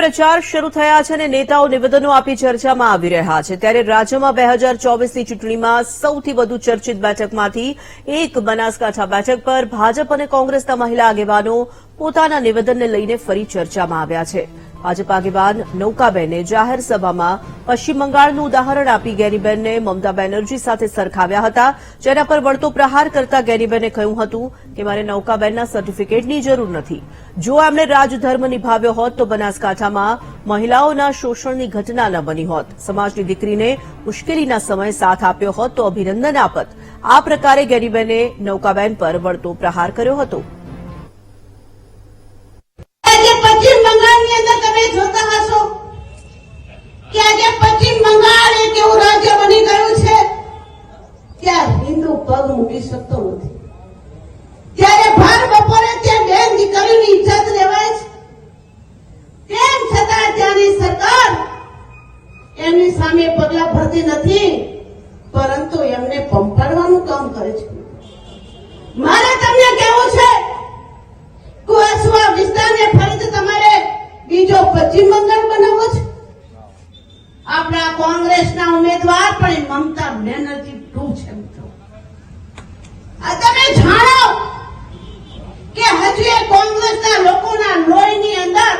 પ્રચાર શરૂ થયા છે અને નેતાઓ નિવેદનો આપી ચર્ચામાં આવી રહ્યા છે ત્યારે રાજ્યમાં 2024ની ચૂંટણીમાં સૌથી વધુ ચર્ચિત બેઠકમાંથી એક બનાસકાંઠા બેઠક પર ભાજપ અને કોંગ્રેસના મહિલા આગેવાનો પોતાના નિવેદનને લઈને ફરી ચર્ચામાં આવ્યા છે। ભાજપ આગેવાન નૌકાબેને જાહેર સભામાં પશ્ચિમ બંગાળનું ઉદાહરણ આપી ગેનીબેનને મમતા બેનર્જી સાથે સરખાવ્યા હતા, જેના પર વળતો પ્રહાર કરતા ગેનીબેને કહ્યું હતું કે મારે નૌકાબેનના સર્ટિફિકેટની જરૂર નથી। જો એમણે રાજધર્મ નિભાવ્યો હોત તો બનાસકાંઠામાં મહિલાઓના શોષણની ઘટના ન બની હોત, સમાજની દીકરીને મુશ્કેલીના સમયે સાથ આપ્યો હોત તો અભિનંદન આપત। આ પ્રકારે ગેનીબેને નૌકાબેન પર વળતો પ્રહાર કર્યો હતો। પશ્ચિમ બંગાળની અંદર તમે જોતા હશો કે આજે પશ્ચિમ બંગાળ એક એવું રાજ્ય બની ગયું છે ત્યાં હિન્દુ પગ મૂકી શકતો નથી, ત્યારે ભર બપોરે ત્યાં બેન દીકરીની ઇજ્જત લેવાય છે, તેમ છતાં ત્યાંની સરકાર એમની સામે પગલા ભરતી નથી, પરંતુ એમને પંપાડવાનું કામ કરે છે। મારે તમને કહેવું છે કુવાસવા વિસ્તારને ફરીથી તમારે બીજો પશ્ચિમ બંગાળ બનાવવો છે। આપણા કોંગ્રેસના ઉમેદવાર પણ મમતા બેનર્જી 2 છે મિત્રો। આ તમે જાણો કે હજુ એ કોંગ્રેસના લોકોના લોહીની અંદર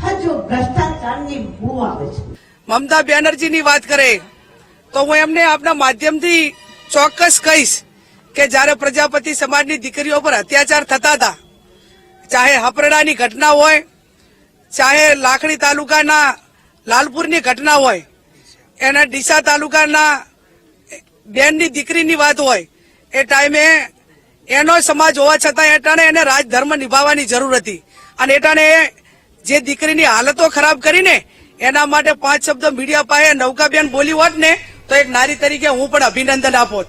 હજુ ભ્રષ્ટાચારની બૂ આવે છે। મમતા બેનર્જીની વાત કરે તો હું એમને આપના માધ્યમથી ચોક્કસ કહીશ કે જ્યારે પ્રજાપતિ સમાજની દીકરીઓ પર અત્યાચાર થતા હતા, ચાહે હપરડાની ઘટના હોય, ચાહે લાખણી તાલુકાના લાલપુરની ઘટના હોય, એના ડીસા તાલુકાના બેનની દીકરીની વાત હોય, એ ટાઈમે એનો સમાજ હોવા છતાં એટાણે એને રાજધર્મ નિભાવવાની જરૂર હતી અને એટાણે જે દીકરીની હાલતો ખરાબ કરીને એના માટે 5 શબ્દ મીડિયા પાસે નૌકાબેન બોલી હોત ને તો એક નારી તરીકે હું પણ અભિનંદન આપોત।